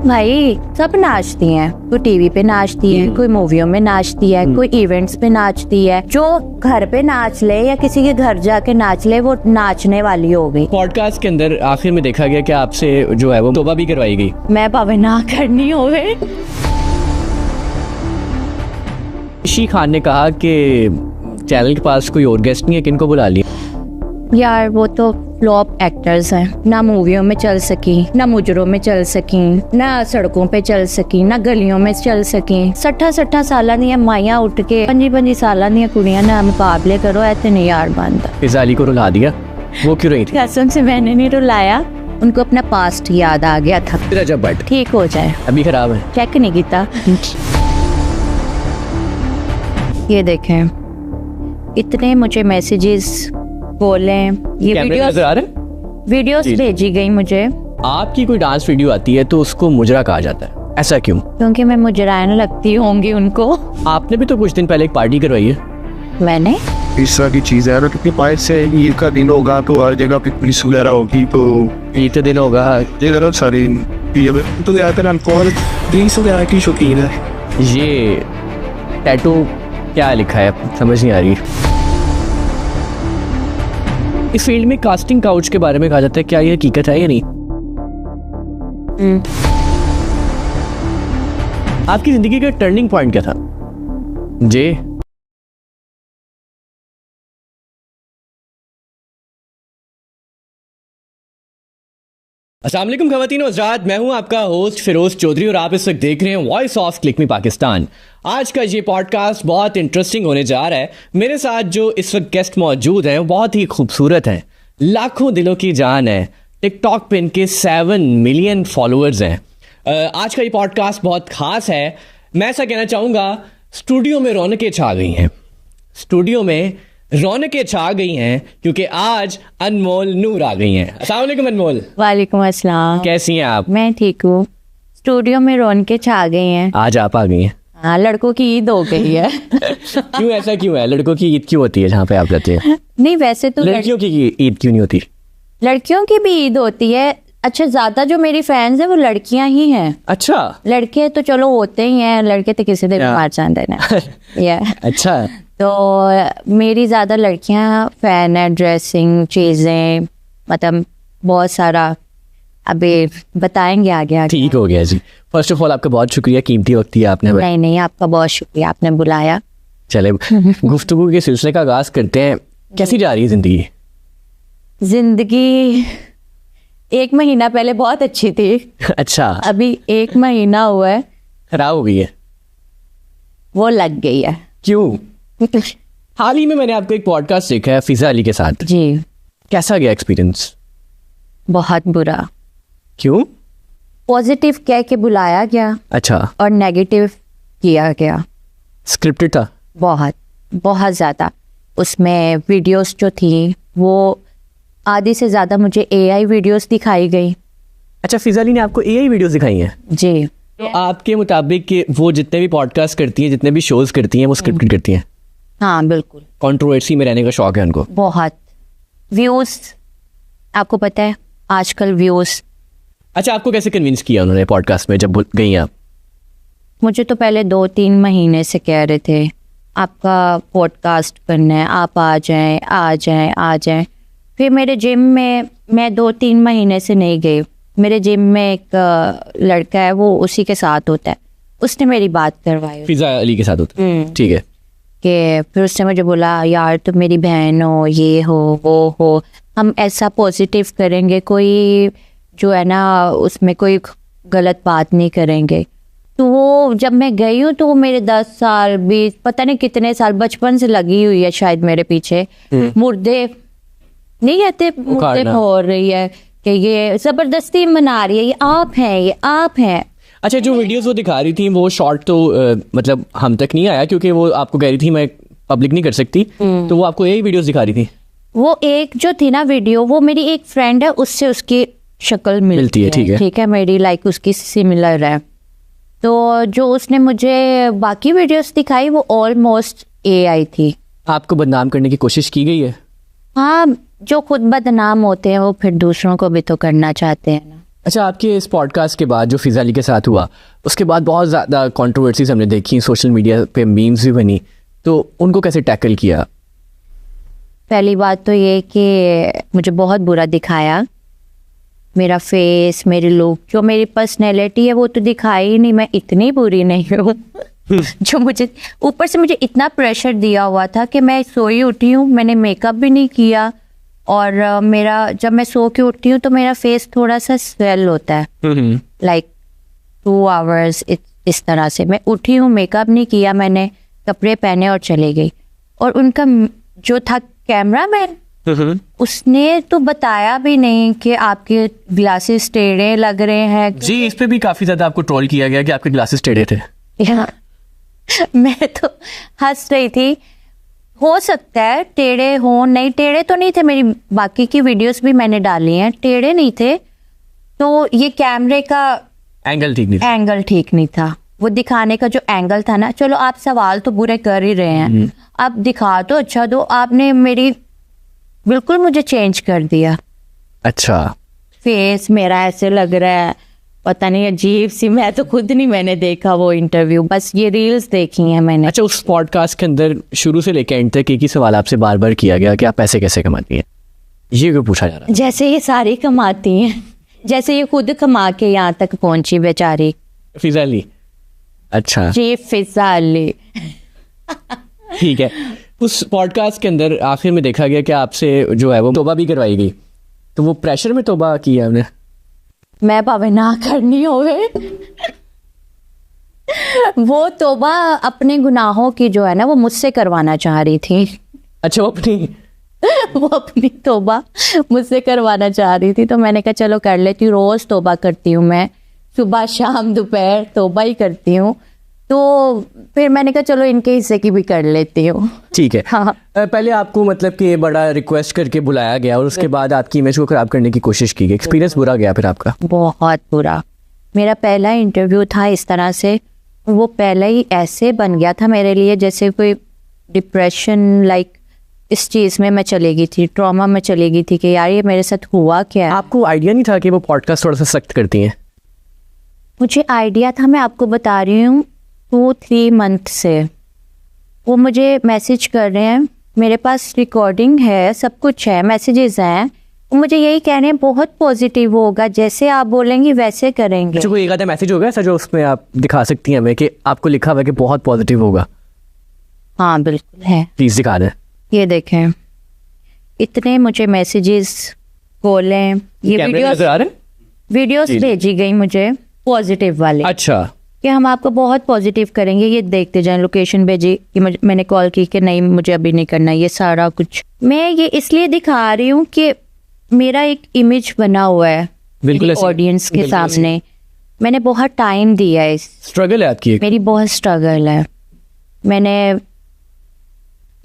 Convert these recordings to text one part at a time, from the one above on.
भाई सब नाचती हैं, कोई टीवी पे नाचती है, कोई मूवियों में नाचती है, कोई इवेंट्स पे नाचती है। जो घर पे नाच ले या किसी के घर जाके नाच ले वो नाचने वाली हो गई। पॉडकास्ट के अंदर आखिर में देखा गया कि आपसे जो है वो तौबा भी करवाई गई। मैं पावे ना करनी हो गई। ऋषि खान ने कहा कि चैनल के पास कोई और गेस्ट नहीं है, किनको बुला लिया। यार वो तो फ्लॉप एक्टर्स हैं, ना मूवियों में चल सकी, ना मुजरों में चल सकी, ना सड़कों पे चल सकी, ना गलियों में चल सकी। 60 साल दियां माइयां उठ के 25 साल दियां कुड़ियां ना मुकाबले करो, ऐसे नहीं यार बनता। फिजा अली को रुला दिया, वो क्यों रही थी? कसम से मैंने नहीं रुलाया, उनको अपना पास्ट याद आ गया था। रजब भट्ट ठीक हो जाए, अभी खराब है। चेक नहीं किया। ये देखें, इतने मुझे मैसेजेस बोले, ये नजर आ रहे? वीडियोस भेजी गई मुझे। आपकी कोई डांस वीडियो आती है तो उसको मुजरा कहा जाता है, ऐसा क्यों? क्योंकि मैं मुजराना लगती होंगी उनको। आपने भी तो कुछ दिन पहले एक पार्टी करवाई है। मैंने इस तरह की चीज़ है ना, क्योंकि पाइप से ईद का दिन होगा तो हर जगह पे पुलिस वगैरह होगी, तो ईद का दिन होगा, ये जरा सारी तो ज़्यादातर अल्कोहल ड्रिंक्स वगैरह की शौकीन है। ये टैटू क्या लिखा है समझ नहीं आ रही। इस फील्ड में कास्टिंग काउच के बारे में कहा जाता है, क्या ये हकीकत है या नहीं? आपकी जिंदगी का टर्निंग पॉइंट क्या था? जी अस्सलाम वालेकुम ख़वातीन और हज़रात, मैं हूं आपका होस्ट फिरोज चौधरी और आप इस वक्त देख रहे हैं वॉइस ऑफ क्लिक मी पाकिस्तान। आज का ये पॉडकास्ट बहुत इंटरेस्टिंग होने जा रहा है। मेरे साथ जो इस वक्त गेस्ट मौजूद हैं बहुत ही खूबसूरत हैं, लाखों दिलों की जान है। टिकटॉक पे इनके 7 मिलियन फॉलोअर्स हैं। आज का ये पॉडकास्ट बहुत ख़ास है। मैं ऐसा कहना चाहूँगा, स्टूडियो में रौनकें छा गई हैं, स्टूडियो में रौनकें छा गई हैं क्योंकि आज अनमोल नूर आ गई हैं। अस्सलाम वालेकुम अनमोल। वालेकुम अस्सलाम। कैसी हैं आप? मैं ठीक हूँ। स्टूडियो में रौनकें छा गई हैं। आज आप आ गई हैं। हाँ, लड़कों की ईद हो गई है। क्यों, ऐसा क्यों है? लड़कों की ईद क्यों होती है जहाँ पे आप रहते हैं? नहीं, वैसे तो लड़कियों की ईद क्यों नहीं होती? लड़कियों की भी ईद होती है। अच्छा, ज्यादा जो मेरी फैंस है वो लड़कियां ही हैं। अच्छा, लड़के तो चलो होते ही हैं, लड़के तो किसी दिन मार जाते हैं ना। या अच्छा। तो मेरी ज़्यादा लड़कियां फ़ैन है, ड्रेसिंग चीज़ें, मतलब बहुत सारा। अभी बताएंगे आगे। ठीक हो गया जी। फर्स्ट ऑफ ऑल आपका बहुत शुक्रिया, कीमती वक्त दिया आपने। नहीं, आपका बहुत शुक्रिया, आपने बुलाया। चले गुफ्तगू के सिलसिले का आगाज करते हैं। कैसी जा रही है जिंदगी? जिंदगी 1 महीना पहले बहुत अच्छी थी। अच्छा, अभी 1 महीना हुआ है, खराब हो गई है। वो लग गई है। क्यों? हाल ही में मैंने आपको एक पॉडकास्ट देखा है फिजा अली के साथ। जी, कैसा गया एक्सपीरियंस? बहुत बुरा। क्यों? पॉजिटिव कह के बुलाया गया अच्छा, और नेगेटिव किया गया। स्क्रिप्टेड था? बहुत ज़्यादा। उसमें वीडियोस जो थी वो आधी से ज़्यादा मुझे एआई वीडियोस दिखाई गई। अच्छा, फिजा अली ने आपको एआई वीडियोस दिखाई हैं? जी। तो आपके मुताबिक कि वो जितने भी पॉडकास्ट करती हैं, जितने भी शोज करती हैं, वो स्क्रिप्टेड करती हैं? हाँ, बिल्कुल। कंट्रोवर्सी में रहने का शौक है उनको? बहुत। व्यूज, आपको पता है आजकल व्यूज। अच्छा, आपको कैसे कन्विंस किया उन्होंने पॉडकास्ट में जब गई आप? मुझे तो पहले 2-3 महीने से कह रहे थे आपका पॉडकास्ट करना है, आप आ जाएं। फिर मेरे जिम में मैं 2-3 महीने से नहीं गई। मेरे जिम में एक लड़का है, वो उसी के साथ होता है, उसने मेरी बात करवाई। फिजा अली के साथ होता है? ठीक है। कि फिर उसने मुझे बोला, यार तुम मेरी बहन हो, ये हो वो हो, हम ऐसा पॉजिटिव करेंगे, कोई जो है ना उसमें कोई गलत बात नहीं करेंगे। तो वो जब मैं गई हूँ तो वो मेरे 10 साल 20 पता नहीं कितने साल बचपन से लगी हुई है शायद मेरे पीछे। मुर्दे नहीं कहते, मुर्दे हो रही है कि ये जबरदस्ती मना रही है, ये आप हैं। अच्छा, जो वीडियोस वो दिखा रही थी वो शॉर्ट तो मतलब हम तक नहीं आया क्योंकि वो आपको कह रही थी मैं पब्लिक नहीं कर सकती, तो वो आपको यही वीडियोस दिखा रही थी? वो एक जो थी ना वीडियो, वो मेरी एक फ्रेंड है, उससे उसकी शक्ल मिलती है। ठीक है, मेरी लाइक उसकी सिमिलर है। तो जो उसने मुझे बाकी वीडियोस दिखाई वो ऑलमोस्ट एआई थी। आपको बदनाम करने की कोशिश की गई है? हाँ, जो खुद बदनाम होते हैं वो फिर दूसरों को भी तो करना चाहते हैं ना। अच्छा, आपके इस पॉडकास्ट के बाद जो फिज़ा अली के साथ हुआ, उसके बाद बहुत ज़्यादा कंट्रोवर्सीज हमने देखी, सोशल मीडिया पे मीम्स भी बनी, तो उनको कैसे टैकल किया? पहली बात तो ये कि मुझे बहुत बुरा दिखाया, मेरा फेस, मेरी लुक, जो मेरी पर्सनैलिटी है वो तो दिखाई ही नहीं, मैं इतनी बुरी नहीं हूँ। जो मुझे ऊपर से मुझे इतना प्रेशर दिया हुआ था कि मैं सोई उठी हूँ, मैंने मेकअप भी नहीं किया, और मेरा जब मैं सो के उठती हूँ तो मेरा फेस थोड़ा सा स्वेल होता है, लाइक 2 hours इस तरह से। मैं उठी हूँ, मेकअप नहीं किया मैंने, कपड़े पहने और चले गई। और उनका जो था कैमरामैन, उसने तो बताया भी नहीं कि आपके ग्लासेस टेढ़े लग रहे हैं। जी, इस पे भी काफ़ी ज़्यादा आपको ट्रोल किया गया कि आपके ग्लासेस टेढ़े थे। मैं तो हंस रही थी, हो सकता है टेढ़े हो, नहीं टेढ़े तो नहीं थे, मेरी बाकी की वीडियोस भी मैंने डाली हैं, टेढ़े नहीं थे। तो ये कैमरे का एंगल ठीक नहीं था, वो दिखाने का जो एंगल था ना। चलो आप सवाल तो बुरे कर ही रहे हैं, आप दिखा तो अच्छा दो। आपने मेरी बिल्कुल मुझे चेंज कर दिया। अच्छा, फेस मेरा ऐसे लग रहा है, पता नहीं अजीब सी, मैं तो खुद नहीं मैंने देखा वो इंटरव्यू, बस ये रील्स देखी हैं मैंने। अच्छा, उस पॉडकास्ट के अंदर शुरू से लेकर एंड तक एक ही सवाल आपसे बार बार किया गया कि आप पैसे कैसे कमाती हैं, ये क्यों पूछा जा रहा है? जैसे ये सारी कमाती हैं, जैसे ये खुद कमा के यहाँ तक पहुंची बेचारी फिज़ा अली। अच्छा जी, फिज़ा अली। ठीक है। उस पॉडकास्ट के अंदर आखिर में देखा गया कि आपसे जो है वो तौबा भी करवाई गई, तो वो प्रेशर में तौबा की है आपने? मैं भावे ना करनी होवे वो तौबा अपने गुनाहों की जो है ना वो मुझसे करवाना चाह रही थी। अच्छा, वो अपनी तौबा मुझसे करवाना चाह रही थी, तो मैंने कहा चलो कर लेती हूँ। रोज तौबा करती हूँ मैं, सुबह शाम दोपहर तौबा ही करती हूँ। तो फिर मैंने कहा चलो इनके हिस्से की भी कर लेती हूँ। ठीक है। हाँ। पहले आपको मतलब कि बड़ा रिक्वेस्ट करके बुलाया गया और उसके बाद आपकी इमेज को खराब करने की कोशिश की गई, एक्सपीरियंस बुरा गया फिर आपका? बहुत बुरा। मेरा पहला इंटरव्यू था इस तरह से, वो पहला ही ऐसे बन गया था मेरे लिए जैसे कोई डिप्रेशन लाइक इस चीज़ में मैं चली गई थी, ट्रॉमा में चली गई थी कि यार ये मेरे साथ हुआ क्या है। आपको आइडिया नहीं था कि वो पॉडकास्ट थोड़ा सा सख्त करती हैं? मुझे आइडिया था, मैं आपको बता रही हूँ 2-3 मंथ से वो मुझे मैसेज कर रहे हैं, मेरे पास रिकॉर्डिंग है, सब कुछ है, मैसेजेस हैं, वो मुझे यही कह रहे हैं बहुत पॉजिटिव होगा, जैसे आप बोलेंगी वैसे करेंगे। कोई एक आधा मैसेज होगा ऐसा जो उसमें आप दिखा सकती हैं हमें कि आपको लिखा हुआ है कि बहुत पॉजिटिव होगा? हाँ बिल्कुल है, प्लीज दिखा दें। ये देखें, इतने मुझे मैसेजेस बोलें, ये वीडियोस भेजी गई मुझे पॉजिटिव वाले। अच्छा, कि हम आपको बहुत पॉजिटिव करेंगे, ये देखते जाएं। लोकेशन भेजी कि मैंने कॉल की कि नहीं मुझे अभी नहीं करना, ये सारा कुछ मैं ये इसलिए दिखा रही हूँ कि मेरा एक इमेज बना हुआ है ऑडियंस के सामने। मैंने बहुत टाइम दिया है, स्ट्रगल है आपकी, मेरी बहुत स्ट्रगल है। मैंने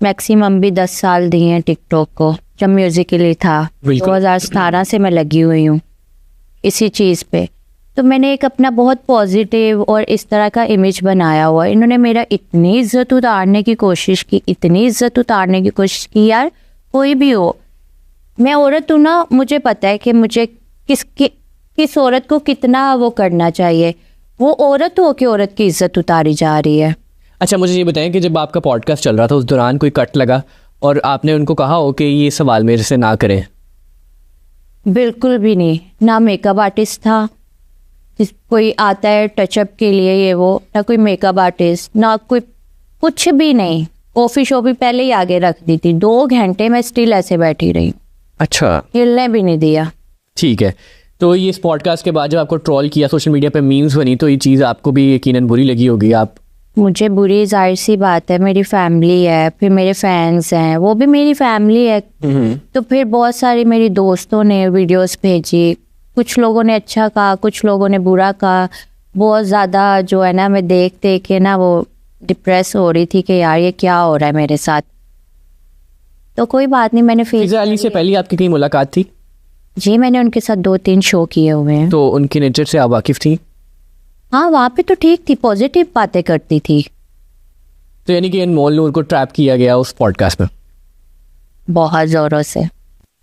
मैक्सिमम भी 10 साल दिए हैं टिकटॉक को, जब म्यूजिकली था 2017 से मैं लगी हुई हूँ इसी चीज़ पे। तो मैंने एक अपना बहुत पॉजिटिव और इस तरह का इमेज बनाया हुआ। इन्होंने मेरा इतनी इज्जत उतारने की कोशिश की, इतनी इज्जत उतारने की कोशिश की। यार कोई भी हो, मैं औरत हूँ ना, मुझे पता है कि मुझे किस औरत को कितना वो करना चाहिए। वो औरत हो कि औरत की इज्जत उतारी जा रही है। अच्छा, मुझे ये बताएं कि जब आपका पॉडकास्ट चल रहा था उस दौरान कोई कट लगा और आपने उनको कहा हो कि ये सवाल मेरे से ना करें? बिल्कुल भी नहीं, ना मेकअप आर्टिस्ट था, कोई आता है टचअप के लिए ये वो, ना कोई मेकअप आर्टिस्ट, ना कोई कुछ भी नहीं। कॉफी शॉप भी पहले ही आगे रख दी थी, 2 घंटे मैं स्टिल ऐसे बैठी रही। अच्छा, हिलने भी नहीं दिया। ठीक है। तो ये इस पॉडकास्ट के बाद जब आपको ट्रोल किया, सोशल मीडिया पे मीम्स बनी, तो ये चीज़ आपको भी यकीनन बुरी लगी होगी? आप मुझे बुरी, जाहिर सी बात है, मेरी फैमिली है, फिर मेरे फैंस हैं, वो भी मेरी फैमिली है। तो फिर बहुत सारी मेरी दोस्तों ने वीडियोस भेजी, कुछ लोगों ने अच्छा कहा, कुछ लोगों ने बुरा कहा। बहुत ज़्यादा जो है ना, मैं देख के ना वो डिप्रेस हो रही थी कि यार ये क्या हो रहा है मेरे साथ। तो कोई बात नहीं, मैंने फिज़ा अली से पहले आपकी कहीं मुलाकात थी? जी, मैंने उनके साथ 2-3 शो किए हुए हैं। तो उनकी नेचर से आप वाकिफ़ थी? हाँ, वहाँ पे तो ठीक थी, पॉजिटिव बातें करती थी। तो यानी कि अनमोल नूर को ट्रैप किया गया उस पॉडकास्ट में? बहुत ज़ोरों से।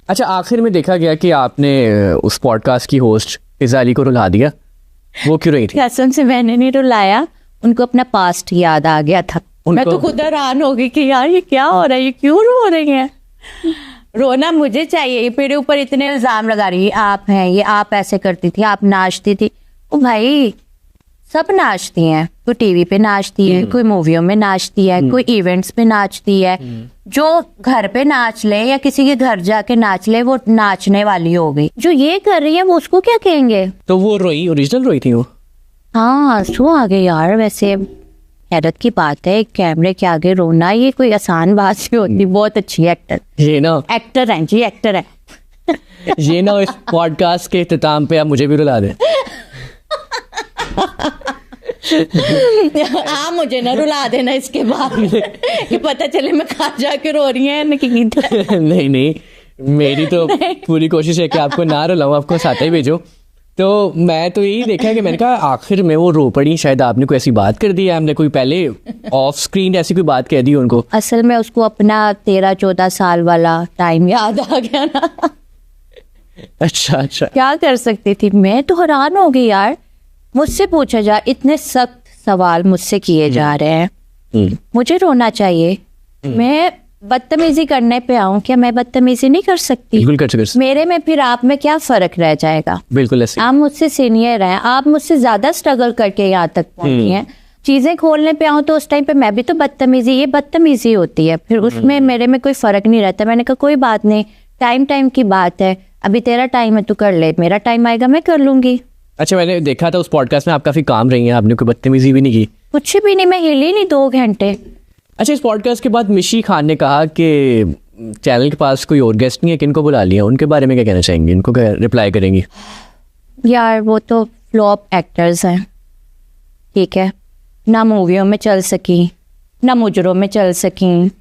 अच्छा, आखिर में देखा गया कि आपने उस पॉडकास्ट की होस्ट फिजा अली को रुला दिया, वो क्यों रही थी? कसम से मैंने नहीं रुलाया, उनको अपना पास्ट याद आ गया था। मैं तो खुद हैरान हो गई कि यार ये क्या हो रहा है, ये क्यों रो रही हैं। रोना मुझे चाहिए, मेरे ऊपर इतने इल्जाम लगा रही है, आप हैं ये, आप ऐसे करती थी, आप नाचती थी। ओ भाई सब नाचती हैं, कोई टीवी पे नाचती है, कोई मूवियों में नाचती है, कोई इवेंट्स पे नाचती है। जो घर पे नाच ले या किसी के घर जाके नाच ले वो नाचने वाली हो गई। जो ये कर रही है वो उसको क्या कहेंगे? तो वो रोई, ओरिजिनल रोई थी वो? हाँ आंसू आ गए यार। वैसे हैरत की बात है, कैमरे के आगे रोना ये कोई आसान बात नहीं होती। बहुत अच्छी एक्टर, ये ना एक्टर है जी, एक्टर है। ये ना इस पॉडकास्ट के इख्तिताम पे आप मुझे भी रुला दें। आप मुझे ना रुला देना इसके बाद कि पता चले मैं कहाँ जाके रो रही है। नहीं नहीं, मेरी तो पूरी कोशिश है कि आपको ना रुलाऊं, आपको साथ ही भेजो। तो मैं तो यही देखा कि मैंने कहा आखिर में वो रो पड़ी, शायद आपने कोई ऐसी बात कर दी है, हमने कोई पहले ऑफ स्क्रीन ऐसी कोई बात कह दी उनको। असल में उसको अपना 13-14 साल वाला टाइम याद आ गया ना। अच्छा अच्छा, क्या कर सकती थी। मैं तो हैरान हो गई यार, मुझसे पूछा जा, इतने सख्त सवाल मुझसे किए जा रहे हैं, मुझे रोना चाहिए। मैं बदतमीजी करने पे आऊं क्या? मैं बदतमीजी नहीं कर सकती। बिल्कुल कर सकते। मेरे में फिर आप में क्या फर्क रह जाएगा? बिल्कुल ऐसे। आप मुझसे सीनियर हैं, आप मुझसे ज्यादा स्ट्रगल करके यहाँ तक पहुंची हैं। चीजें खोलने पे आऊं तो उस टाइम पे मैं भी तो बदतमीजी, ये बदतमीजी होती है, फिर उसमें मेरे में कोई फर्क नहीं रहता। मैंने कहा कोई बात नहीं, टाइम की बात है, अभी तेरा टाइम है तू कर ले, मेरा टाइम आएगा मैं कर लूंगी। अच्छा, मैंने देखा था उस पॉडकास्ट में आप काफी काम रही हैं, आपने कोई बदतमीजी भी नहीं की? कुछ भी नहीं, मैं हिली नहीं 2 घंटे। अच्छा, इस पॉडकास्ट के बाद मिशी खान ने कहा कि चैनल के पास कोई और गेस्ट नहीं है, किनको बुला लिया, उनके बारे में क्या कहना चाहेंगे? इनको क्या रिप्लाई करेंगी? यार वो तो फ्लॉप एक्टर्स हैं, ठीक है ना, मूवियों में चल सकी, ना मुजरों में चल सकी,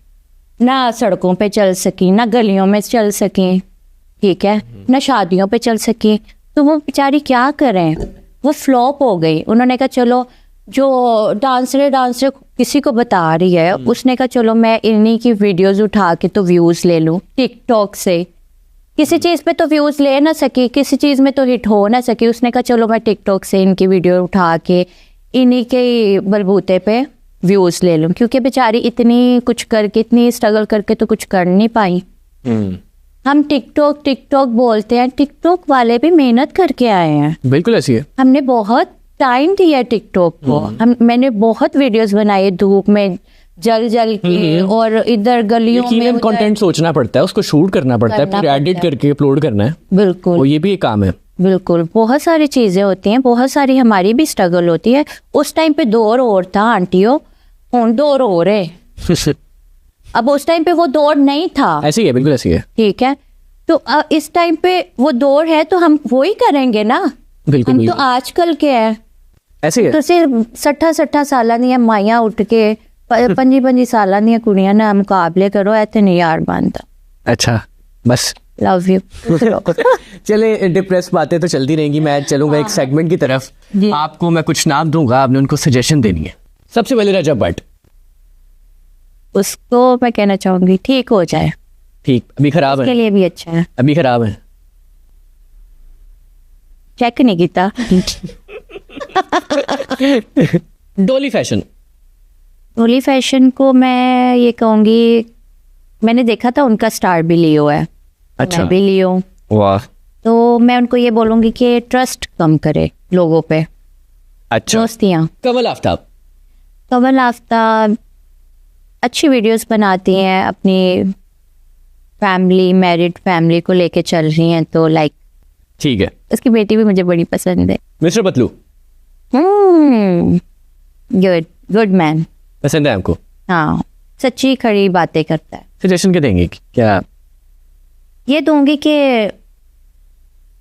ना सड़कों पे चल सकी, ना गलियों में चल सकी, ठीक है ना शादियों पे चल सकी। तो वो बेचारी क्या करें, वो फ्लॉप हो गई। उन्होंने कहा चलो जो डांसर किसी को बता रही है, उसने कहा चलो मैं इन्हीं की वीडियोस उठा के तो व्यूज ले लूं टिकटॉक से। किसी चीज़ पे तो व्यूज ले ना सकी, किसी चीज़ में तो हिट हो ना सकी, उसने कहा चलो मैं टिकटॉक से इनकी वीडियो उठा के इन्हीं के बलबूते पे व्यूज ले लूं। क्योंकि बेचारी इतनी कुछ करके, इतनी स्ट्रगल करके तो कुछ कर नहीं पाई। हम टिकटॉक बोलते हैं, टिकटॉक वाले भी मेहनत करके आए हैं। बिल्कुल ऐसी है। हमने बहुत टाइम दिया टिकटॉक को। मैंने बहुत वीडियोस बनाए धूप में जल के, और इधर गलियों में कंटेंट सोचना पड़ता है, उसको शूट करना पड़ता है, फिर एडिट करके अपलोड करना है। बिल्कुल, वो ये भी एक काम है। बिल्कुल, बहुत सारी चीजें होती हैं, बहुत सारी हमारी भी स्ट्रगल होती है। उस टाइम पे दौर और था आंटियों, उन दौर और है। अब उस टाइम पे वो दौर नहीं था। ऐसी है, बिल्कुल ऐसी है। ठीक है, तो इस टाइम पे वो दौर है तो हम वो ही करेंगे ना। बिल्कुल, हम तो आजकल के हैं। ऐसी है। तो सिर्फ 60 साल दियां माइयां उठ के 25 साल दियां कुड़ियां ना मुकाबले करो, ऐसे नहीं यार बनता। अच्छा, बस लव यू। चले, डिप्रेस बातें तो चलती रहेंगी, मैं चलूंगा एक सेगमेंट की तरफ। आपको मैं कुछ नाम दूंगा, आपने उनको सजेशन देनी है। सबसे पहले रजब भट्ट। उसको मैं कहना चाहूंगी ठीक हो जाए। ठीक, अभी खराब है? उसके लिए भी अच्छा है। अभी खराब है? चेक नहीं किया। डोली फैशन। डोली फैशन को मैं ये कहूंगी, मैंने देखा था उनका स्टार भी लियो है। अच्छा, मैं भी लियो। वाह। तो मैं उनको ये बोलूंगी कि ट्रस्ट कम करे लोगों पे। अच्छा। दोस्तियाँ। कमल आफ्ताब। कमल आफ्ताब अच्छी वीडियोस बनाती हैं, अपनी फैमिली, मैरिड फैमिली को लेके चल रही हैं, तो लाइक ठीक है। उसकी बेटी भी मुझे बड़ी पसंद है। मिस्टर पतलू। Good man. पसंद है आपको? हाँ, सच्ची खड़ी बातें करता है। सजेशन क्या देंगे? क्या ये दूंगी कि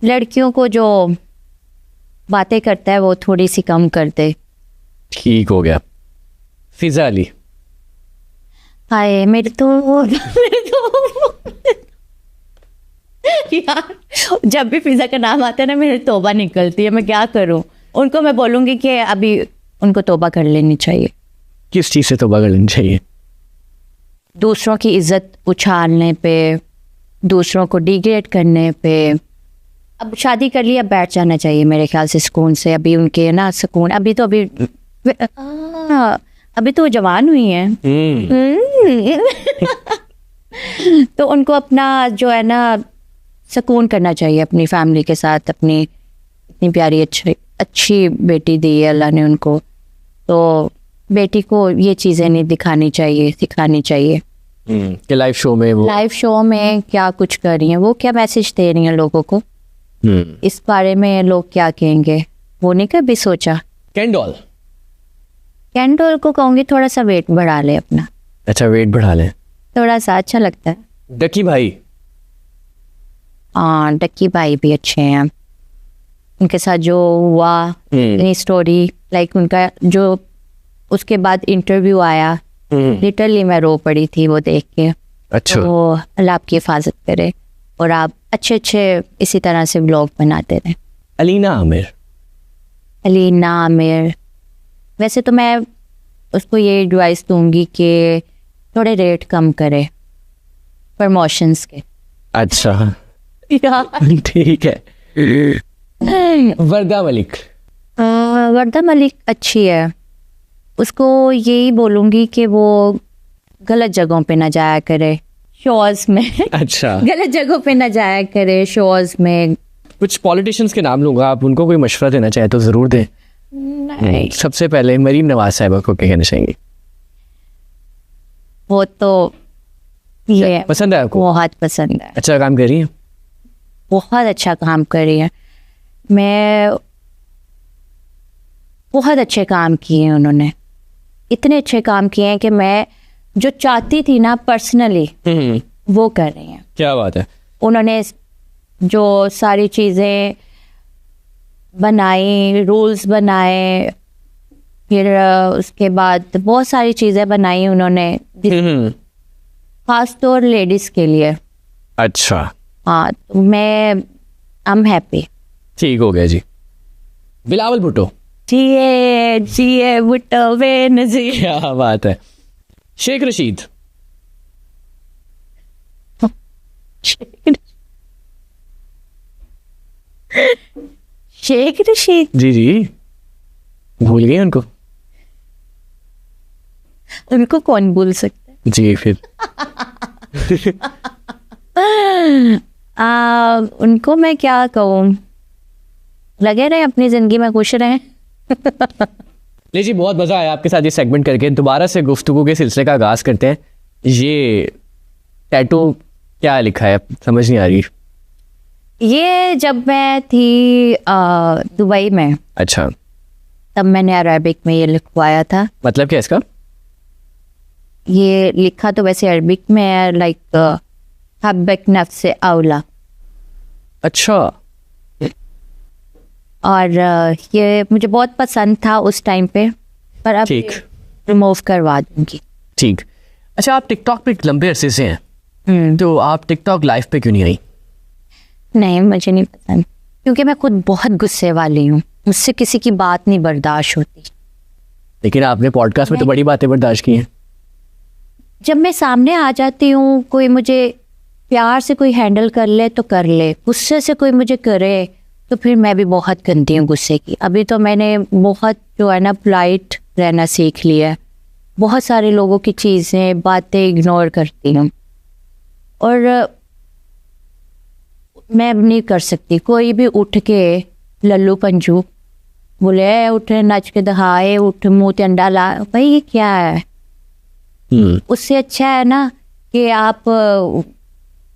लड़कियों को जो बातें करता है वो थोड़ी सी कम कर दे। ठीक हो गया। फिजा अली। हाय मेरे तो यार, जब भी फिजा का नाम आता है ना मेरी तौबा निकलती है। मैं क्या करूं? उनको मैं बोलूंगी कि अभी उनको तौबा कर लेनी चाहिए। किस चीज़ से तौबा कर लेनी चाहिए? दूसरों की इज्जत उछालने पे, दूसरों को डिग्रेड करने पे, अब शादी कर ली, अब बैठ जाना चाहिए मेरे ख्याल से सुकून से। अभी उनके ना सुकून, अभी तो वो जवान हुई हैं। तो उनको अपना जो है ना सुकून करना चाहिए अपनी फैमिली के साथ। अपनी इतनी प्यारी अच्छी बेटी दी है अल्लाह ने उनको, तो बेटी को ये चीज़ें नहीं दिखानी चाहिए, सिखानी चाहिए कि लाइव शो में क्या कुछ कर रही हैं, वो क्या मैसेज दे रही हैं लोगों को, इस बारे में लोग क्या कहेंगे, वो नहीं कभी सोचा। कैंडोल को कहूँगी थोड़ा सा वेट बढ़ा ले अपना। अच्छा, वेट बढ़ा ले, थोड़ा सा अच्छा लगता है। डक्की भाई, हाँ डक्की भाई भी अच्छे हैं। उनके साथ जो हुआ स्टोरी, लाइक उनका जो उसके बाद इंटरव्यू आया, लिटरली मैं रो पड़ी थी वो देख के। अच्छा, तो अल्लाह आपकी हिफाजत करे और आप अच्छे इसी तरह से व्लॉग बनाते रहे। अलीना आमिर, वैसे तो मैं उसको ये एडवाइस दूंगी कि थोड़े रेट कम करे प्रमोशंस के। अच्छा ठीक है। वर्दा मलिक अच्छी है, उसको यही बोलूँगी कि वो गलत जगहों पे ना जाया करे शोज में। अच्छा, गलत जगहों पे ना जाया करे शोज में। कुछ पॉलिटिशियंस के नाम लूँगा, आप उनको कोई मशवरा देना चाहे तो ज़रूर दें। नहीं, सबसे पहले मरीम नवाज साहिबा को क्या कहना चाहेंगे? वो तो ये पसंद है आपको? बहुत पसंद है, अच्छा काम कर रही है, बहुत अच्छा काम कर रही है। मैं बहुत अच्छे काम किए हैं उन्होंने, इतने अच्छे काम किए हैं कि मैं जो चाहती थी ना पर्सनली वो कर रही हैं। क्या बात है। उन्होंने जो सारी चीज़ें बनाई, रूल्स बनाए, फिर उसके बाद बहुत सारी चीज़ें बनाई उन्होंने, खास तौर लेडीज़ के लिए। अच्छा, हाँ, तो मैं आई एम हैप्पी। ठीक हो गया जी। बिलावल भुट्टो, जिए भुट्टो बेनज़ीर। क्या बात है। शेख रशीद, शेख रशीद जी भूल गए उनको? उनको कौन भूल सकता है जी। फिर उनको मैं क्या कहूँ, लगे रहे अपनी ज़िंदगी में, खुश रहे। नहीं जी, बहुत मज़ा आया आपके साथ ये सेगमेंट करके। दोबारा से गुफ्तगू के सिलसिले का आगाज़ करते हैं। ये टैटू क्या लिखा है, समझ नहीं आ रही। ये जब मैं थी दुबई में, अच्छा, तब मैंने अरबिक में ये लिखवाया था। मतलब क्या इसका? ये लिखा तो वैसे अरबिक में है, लाइक हब्बक नफ्स औला। अच्छा। और ये मुझे बहुत पसंद था उस टाइम पे, पर अब ठीक, रिमूव करवा दूंगी। ठीक। अच्छा, आप टिकटॉक पे लंबे अरसे से हैं, तो आप टिकटॉक लाइव पे क्यों नहीं आई? नहीं, मुझे नहीं पसंद, क्योंकि मैं खुद बहुत गुस्से वाली हूँ, मुझसे किसी की बात नहीं बर्दाश्त होती। लेकिन आपने पॉडकास्ट में तो बड़ी बातें बर्दाश्त की हैं। जब मैं सामने आ जाती हूँ, कोई मुझे प्यार से कोई हैंडल कर ले तो कर ले, गुस्से से कोई मुझे करे तो फिर मैं भी बहुत गंदी हूँ गुस्से की। अभी तो मैंने बहुत जो है ना पोलाइट रहना सीख लिया है, बहुत सारे लोगों की चीज़ें बातें इग्नोर करती हूँ, और मैं अब नहीं कर सकती। कोई भी उठ के लल्लू पंजू बोले उठ नच के दिखाए, उठ मुँह ते अंडा ला, भाई ये क्या है? उससे अच्छा है ना कि आप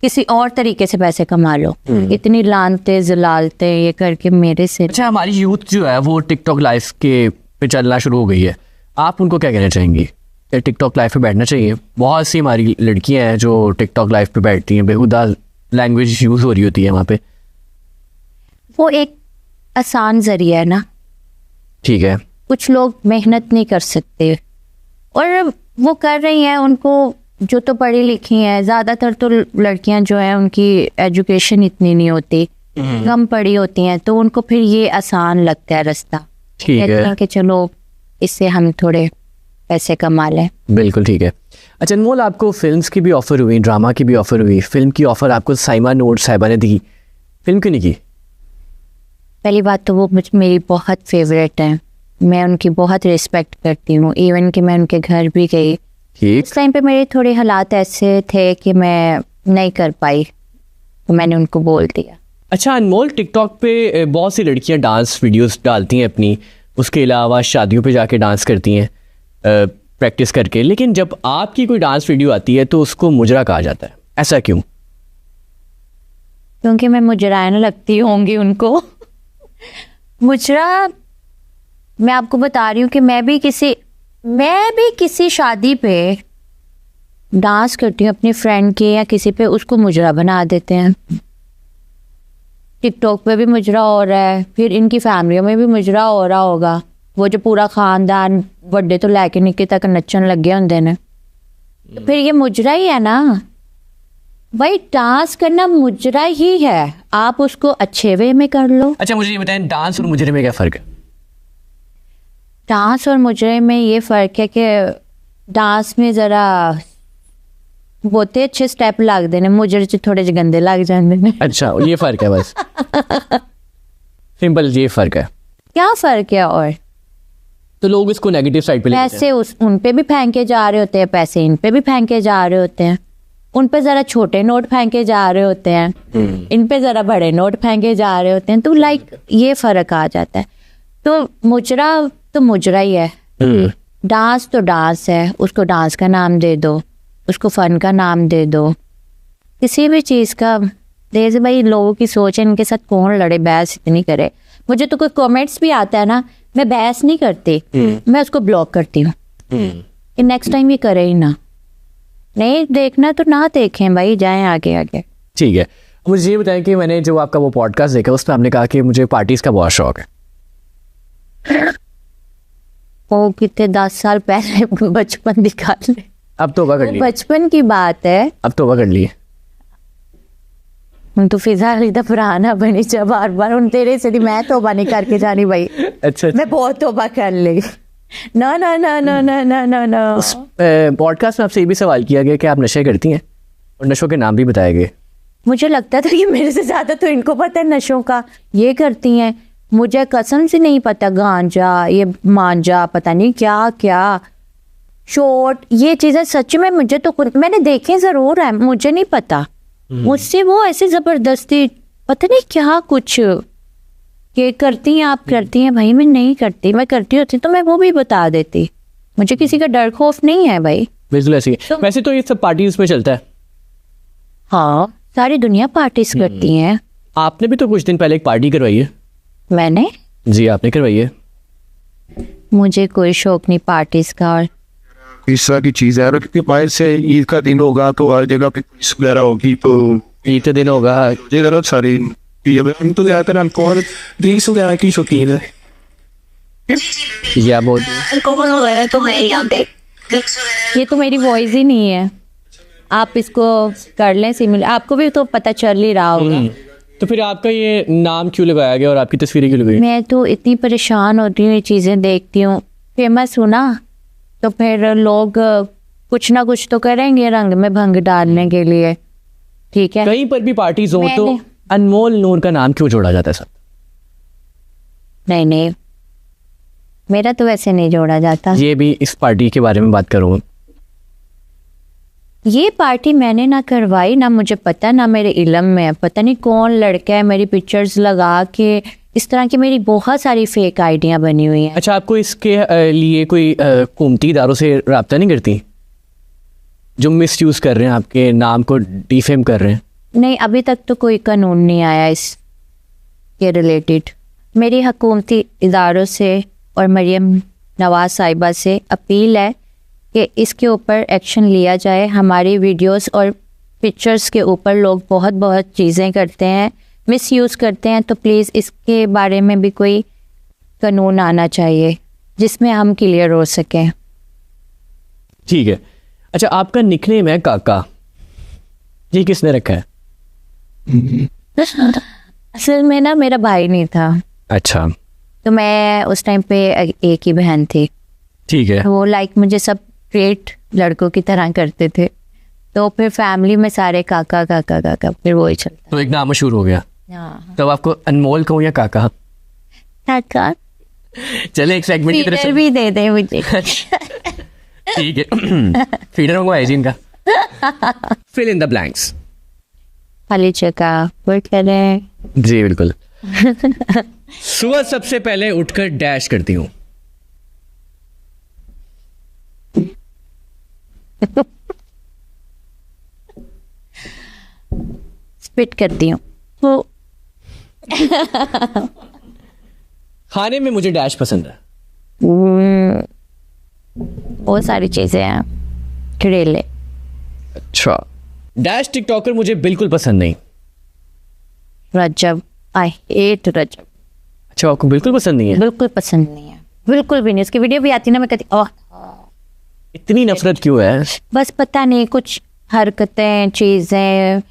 किसी और तरीके से पैसे कमा लो। इतनी लानते जलालते ये करके मेरे से। अच्छा, हमारी यूथ जो है वो टिकटॉक लाइव के पे चलना शुरू हो गई है, आप उनको क्या कहना चाहेंगी? टिकटॉक लाइव पे बैठना चाहिए? बहुत सी हमारी लड़कियां हैं जो टिकटॉक लाइव पे बैठती हैं, बेहुदा लैंग्वेज यूज़ हो रही होती है वहाँ पे। वो एक आसान जरिया है ना। ठीक है, कुछ लोग मेहनत नहीं कर सकते और वो कर रही हैं, उनको जो तो पढ़ी लिखी हैं, ज़्यादातर तो लड़कियां जो हैं उनकी एजुकेशन इतनी नहीं होती, कम पढ़ी होती हैं, तो उनको फिर ये आसान लगता है रास्ता। ठीक है कि चलो इससे हम थोड़े पैसे कमा लें। बिल्कुल ठीक है। अच्छा अनमोल, आपको फिल्म्स की भी ऑफ़र हुई, ड्रामा की भी ऑफ़र हुई, फिल्म की ऑफ़र आपको साइमा नूर साहिबा ने दी, फिल्म क्यों नहीं की? पहली बात तो वो मेरी बहुत फेवरेट है, मैं उनकी बहुत रिस्पेक्ट करती हूँ, इवन कि मैं उनके घर भी गई। ठीक। उस टाइम पे मेरे थोड़े हालात ऐसे थे कि मैं नहीं कर पाई, तो मैंने उनको बोल दिया। अच्छा अनमोल, टिकटॉक पे बहुत सी लड़कियां डांस वीडियोस डालती हैं अपनी, उसके अलावा शादियों पे जाके डांस करती हैं प्रैक्टिस करके, लेकिन जब आपकी कोई डांस वीडियो आती है तो उसको मुजरा कहा जाता है, ऐसा क्यों? क्योंकि मैं मुजराने लगती होंगी उनको। मुजरा, मैं आपको बता रही हूँ कि मैं भी किसी शादी पे डांस करती हूँ अपनी फ्रेंड के या किसी पे, उसको मुजरा बना देते हैं। टिकटॉक पे भी मुजरा हो रहा है, फिर इनकी फैमिलियों में भी मुजरा हो रहा होगा। वो जो पूरा खानदान बड़े तो लैके निक्के तक नचन लगे होंगे ने, तो फिर ये मुजरा ही है ना भाई। डांस करना मुजरा ही है, आप उसको अच्छे वे में कर लो। अच्छा मुझे ये बताएं, डांस और मुजरे में क्या फ़र्क है? डांस और मुजरे में ये फ़र्क है कि डांस में ज़रा बहुत अच्छे स्टेप लगते हैं, मुजरे च थोड़े जे गंदे लग जाते हैं। अच्छा ये फ़र्क है बस। सिंपल ये फ़र्क है। क्या फ़र्क है? और तो लोग इसको नेगेटिव साइड पे लेते हैं। पैसे उन पे भी फेंके जा रहे होते हैं, पैसे इन पे भी फेंके जा रहे होते हैं। उन पे ज़रा छोटे नोट फेंके जा रहे होते हैं, इन पे ज़रा बड़े नोट फेंके जा रहे होते हैं। तो लाइक ये फ़र्क आ जाता है। तो मुजरा तो मुजरा ही है, डांस तो डांस है, उसको डांस का नाम दे दो, उसको फ़न का नाम दे दो, किसी भी चीज़ का। जैसे भाई लोगों की सोच है, इनके साथ कौन लड़े, बहस इतनी करे। मुझे तो कोई कमेंट्स भी आता है ना, मैं बहस नहीं करती, मैं उसको ब्लॉक करती हूँ कि नेक्स्ट टाइम ये करे ही ना। नहीं देखना तो ना देखें भाई, जाएं आगे आगे। ठीक है, मुझे ये बताएं कि मैंने जो आपका वो पॉडकास्ट देखा उसमें आपने कहा कि मुझे पार्टीज का बहुत शौक है। वो कितने 10 साल पहले बचपन दिखा ले, अब तोबा कर ली, बचपन की बात है। अब तोबा कर ली। तो फिजा इधर पुराना बनी जा बार बार, उन तेरे से मैं तोबा नहीं करके जानी भाई। अच्छा मैं बहुत तोबा कर ली। ना ना ना ना ना ना ना ना। उस पॉडकास्ट में आपसे ये भी सवाल किया गया कि आप नशे करती हैं और नशों के नाम भी बताए गए। मुझे लगता था कि मेरे से ज़्यादा तो इनको पता है नशों का, ये करती हैं। मुझे कसम से नहीं पता, गांजा, ये मांजा, पता नहीं क्या क्या, शॉर्ट, ये चीज़ें सच में मुझे तो मैंने देखे ज़रूर है, मुझे नहीं पता। मुझसे वो ऐसे ज़बरदस्ती पता नहीं क्या कुछ कि करती हैं आप, करती हैं भाई। मैं नहीं करती, मैं करती होती तो मैं वो भी बता देती। मुझे किसी का डर खौफ नहीं है भाई। बिल्कुल ऐसी है। वैसे तो ये सब पार्टीज में चलता है। हाँ, सारी दुनिया पार्टीज करती हैं। आपने भी तो कुछ दिन पहले एक पार्टी करवाई है। मैंने? जी आपने करवाई है। मुझे कोई शौक नहीं पार्टीज का। और इस तरह की चीज़ है, और क्योंकि बाहर से ईद का दिन होगा तो हर जगह पे पुलिस वगैरह होगी, तो ईद का दिन होगा, ये जरूरत सारी हम तो ज़्यादातर अल्कोहल ड्रिंक्स वगैरह की शौकीन है। या बहुत ये तो मेरी वॉइस ही नहीं है, आप इसको कर लें सिमिलर, आपको भी तो पता चल ही रहा होगा। तो फिर आपका ये नाम क्यों लगाया गया और आपकी तस्वीरें क्यों लगाई? मैं तो इतनी परेशान होती हूँ, ये चीज़ें देखती हूँ। फेमस हूँ ना, तो फिर लोग कुछ ना कुछ तो करेंगे रंग में भंग डालने के लिए। ठीक है, कहीं पर भी पार्टीज हो तो अनमोल नूर का नाम क्यों जोड़ा जाता है सब? नहीं नहीं, मेरा तो वैसे नहीं जोड़ा जाता। ये भी इस पार्टी के बारे में बात करूँ। ये पार्टी मैंने ना करवाई, ना मुझे पता, ना मेरे इल्म में है। पता नहीं कौन लड़का है, मेरी पिक्चर्स लगा के इस तरह की मेरी बहुत सारी फेक आइडियाँ बनी हुई हैं। अच्छा, आपको इसके लिए कोई हुकूमती इदारों से रब्ता नहीं करती जो मिस यूज़ कर रहे हैं, आपके नाम को डिफेम कर रहे हैं? नहीं, अभी तक तो कोई कानून नहीं आया इसके रिलेटेड। मेरी हुकूमती इदारों से और मरियम नवाज साहिबा से अपील है कि इसके ऊपर एक्शन लिया जाए। हमारी वीडियोस और पिक्चर्स के ऊपर लोग बहुत बहुत चीज़ें करते हैं, मिसयूज़ करते हैं, तो प्लीज़ इसके बारे में भी कोई कानून आना चाहिए जिसमें हम क्लियर हो सकें। ठीक है। अच्छा, आपका निकनेम है काका, ये किसने रखा है? असल में ना मेरा भाई नहीं था। अच्छा, तो मैं उस टाइम पे एक ही बहन थी। ठीक है। वो लाइक मुझे सब ट्रीट लड़कों की तरह करते थे, तो फिर फैमिली में सारे काका काका काका, फिर वो ही चलता। तो एक नाम मशहूर हो गया। हाँ, तब आपको अनमोल कहूँ या काका? काका चले एक सेगमेंट की तरफ फीडर भी दे दे मुझे। ठीक है फीडर होगा हाइजीन का। Fill in the blanks. खाली जगह वर्क करें। जी बिल्कुल। सुबह सबसे पहले उठकर डैश करती हूँ। स्पिट करती हूँ। तो खाने में मुझे डैश पसंद है। बहुत सारी चीजें हैं। करेले। अच्छा। डैश टिकटॉकर मुझे बिल्कुल पसंद नहीं। रजब। आई हेट रजब। अच्छा आपको बिल्कुल पसंद नहीं है? बिल्कुल पसंद नहीं है, बिल्कुल भी नहीं। उसकी वीडियो भी आती ना, मैं कहती ओह इतनी नफरत क्यों है? बस पता नहीं, कुछ हरकतें चीजें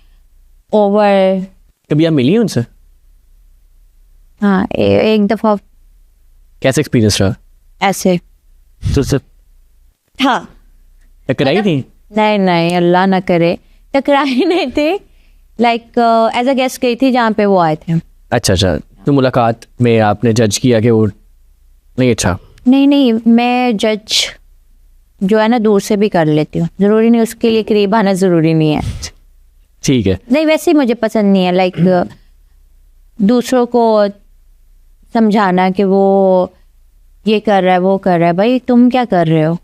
ओवर। कभी आप मिली हैं उनसे? हाँ एक दफा कैसा एक्सपीरियंस रहा? ऐसे तो सिर्फ हाँ। टकराई थी? नहीं नहीं, अल्लाह ना करे, टकराई नहीं थे। लाइक एज अ गेस्ट गई थी जहाँ पे वो आए थे। अच्छा अच्छा, तो मुलाकात में आपने जज किया कि वो नहीं अच्छा? नहीं नहीं, मैं जज जो है ना दूर से भी कर लेती हूँ, जरूरी नहीं उसके लिए करीब आना जरूरी नहीं है। ठीक है। नहीं वैसे ही मुझे पसंद नहीं है लाइक दूसरों को समझाना कि वो ये कर रहा है वो कर रहा है। भाई तुम क्या कर रहे हो?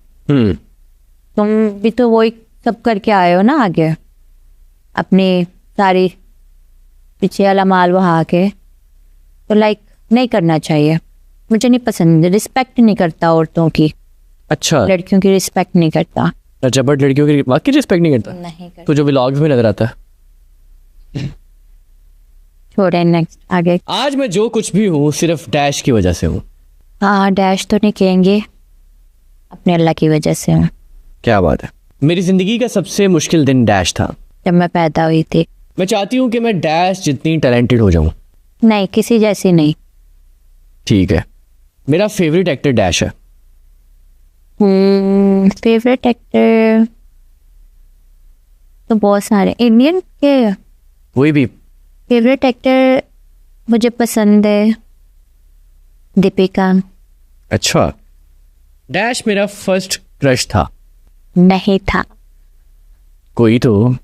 तुम भी तो वही सब करके आए हो ना आगे, अपनी सारी पीछे वाला माल वहा के। तो लाइक नहीं करना चाहिए, मुझे नहीं पसंद। रिस्पेक्ट नहीं करता औरतों की। अच्छा, लड़कियों की रिस्पेक्ट नहीं करता। अच्छा बट लड़कियों की वाकई रिस्पेक्ट नहीं करता? नहीं करता। तो जो व्लॉग्स में नजर आता है। छोड़े, नेक्स्ट आगे। आज मैं जो कुछ भी हूँ सिर्फ डैश की वजह से हूँ। हाँ डैश तो नहीं कहेंगे, अपने अल्लाह की वजह से हूँ। क्या बात है। मेरी जिंदगी का सबसे मुश्किल दिन डैश था। जब मैं पैदा हुई थी। मैं चाहती हूँ कि मैं डैश जितनी टैलेंटेड हो जाऊँ। नहीं किसी जैसी नहीं। ठीक है। मेरा फेवरेट एक्टर डैश है। फेवरेट एक्टर तो बहुत सारे इंडियन के। कोई भी। फेवरेट एक्टर मुझे पसंद है दीपिका। अच्छा। डैश मेरा फर्स्ट क्रश था। नहीं था, कोई तो।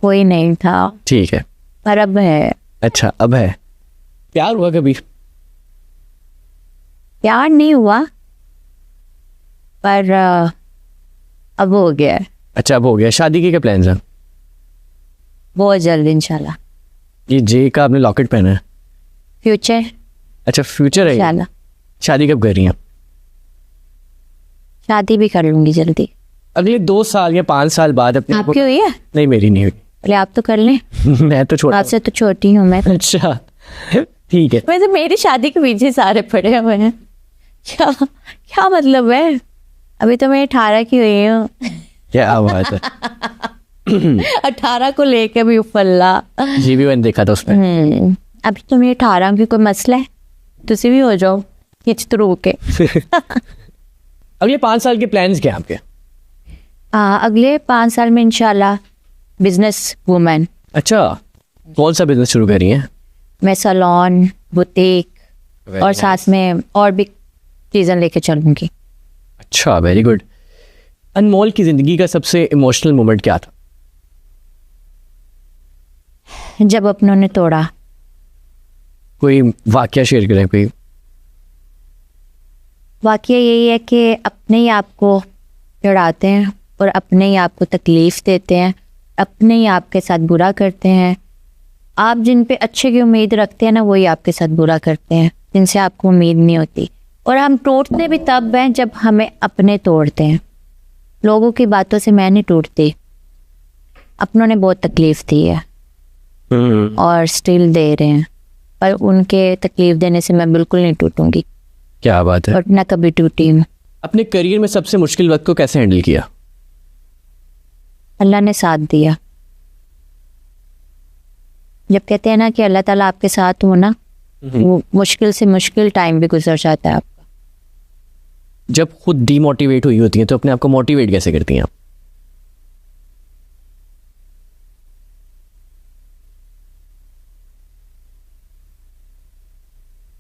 कोई नहीं था, ठीक है। पर अब है। अच्छा अब है। प्यार हुआ कभी? प्यार नहीं हुआ पर अब हो गया है। अच्छा अब हो गया। शादी के क्या प्लान्स हैं? बहुत जल्द इंशाल्लाह। ये जे का आपने लॉकेट पहना है? फ्यूचर अच्छा फ्यूचर है। इंशाल्लाह। शादी कब कर रही हैं? शादी भी कर लूंगी जल्दी। अगले 2 साल या 5 साल बाद अपने आपकी हुई है? नहीं मेरी नहीं हुई। अरे आप तो कर लें। मैं तो छोटा आपसे तो छोटी हूँ मैं। अच्छा ठीक है। वैसे मेरी शादी के पीछे सारे पड़े हुए हैं। क्या क्या मतलब है? अभी तो मैं 18 की हुई हूँ। क्या बात है। 18 को लेके भी उफल्ला। जी भी मैंने देखा था उसमें। अभी तो मेरी 18 की कोई मसला है? तुसी भी हो जाओ खिंच तो के। अगले 5 साल के प्लान्स क्या हैं आपके? अगले 5 साल में इंशाल्लाह बिजनेस वुमेन। अच्छा कौन सा बिजनेस शुरू कर रही हैं? मैं सैलून, बुटीक और साथ में और भी चीज़ें लेके चलूंगी। अच्छा वेरी गुड। अनमोल की जिंदगी का सबसे इमोशनल मोमेंट क्या था? जब अपनों ने तोड़ा। कोई वाकया शेयर करें कोई। वाकया यही है कि अपने ही आप को चिढ़ाते हैं और अपने ही आप को तकलीफ देते हैं, अपने ही आपके साथ बुरा करते हैं। आप जिन पे अच्छे की उम्मीद रखते हैं ना वही आपके साथ बुरा करते हैं, जिनसे आपको उम्मीद नहीं होती। और हम टूटते भी तब हैं जब हमें अपने तोड़ते हैं। लोगों की बातों से मैं नहीं टूटती। अपनों ने बहुत तकलीफ दी है और स्टिल दे रहे हैं, पर उनके तकलीफ देने से मैं बिल्कुल नहीं टूटूंगी। क्या बात है। और ना कभी टूटी हूँ। अपने करियर में सबसे मुश्किल वक्त को कैसे हैंडल किया? अल्लाह ने साथ दिया। जब कहते हैं ना कि अल्लाह ताला आपके साथ हो ना, वो मुश्किल से मुश्किल टाइम भी गुजर जाता है आपका। जब खुद डीमोटिवेट हुई होती हैं तो अपने आप को मोटिवेट कैसे करती हैं आप?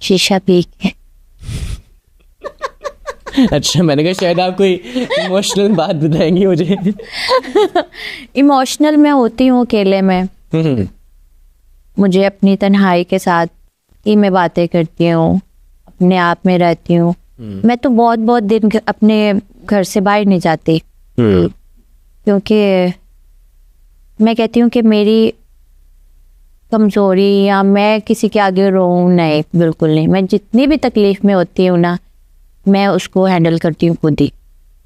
शीशा पी के। अच्छा, मैंने कहा शायद आप कोई इमोशनल बात बताएंगी मुझे। इमोशनल मैं होती हूँ अकेले में, मुझे अपनी तन्हाई के साथ ही मैं बातें करती हूँ, अपने आप में रहती हूँ। मैं तो बहुत बहुत दिन अपने घर से बाहर नहीं जाती, क्योंकि मैं कहती हूँ कि मेरी कमज़ोरी या मैं किसी के आगे रोऊँ नहीं, बिल्कुल नहीं। मैं जितनी भी तकलीफ़ में होती हूँ ना, मैं उसको हैंडल करती हूँ खुद ही।